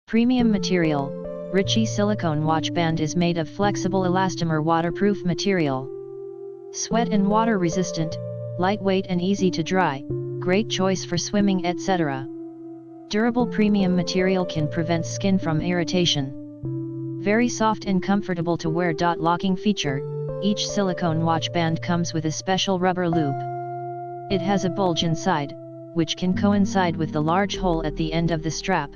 Premium material, Ritche Silicone watch band is made of flexible elastomer waterproof material. Sweat and water resistant, lightweight and easy to dry, great choice for swimming etc. Durable premium material can prevent skin from irritation. Very soft and comfortable to wear. Locking feature, each silicone watch band comes with a special rubber loop. It has a bulge inside, which can coincide with the large hole at the end of the strap,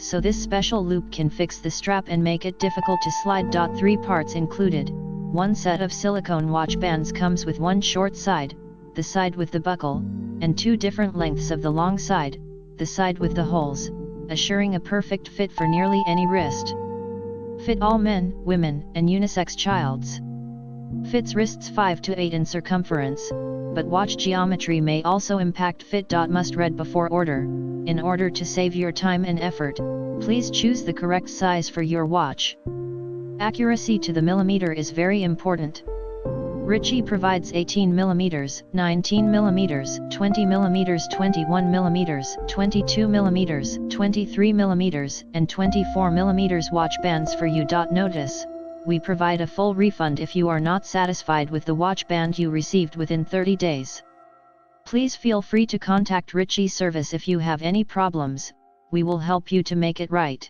so this special loop can fix the strap and make it difficult to slide. 3 parts included. One set of silicone watch bands comes with one short side, the side with the buckle, and 2 different lengths of the long side, the side with the holes, assuring a perfect fit for nearly any wrist. Fit all men, women, and unisex childs. Fits wrists 5 to 8 in circumference, but watch geometry may also impact fit. Must read before order. In order to save your time and effort, please choose the correct size for your watch. Accuracy to the millimeter is very important. Ritche provides 18mm, 19mm, 20mm, 21mm, 22mm, 23mm, and 24mm watch bands for you. Notice, we provide a full refund if you are not satisfied with the watch band you received within 30 days. Please feel free to contact Ritche service if you have any problems. We will help you to make it right.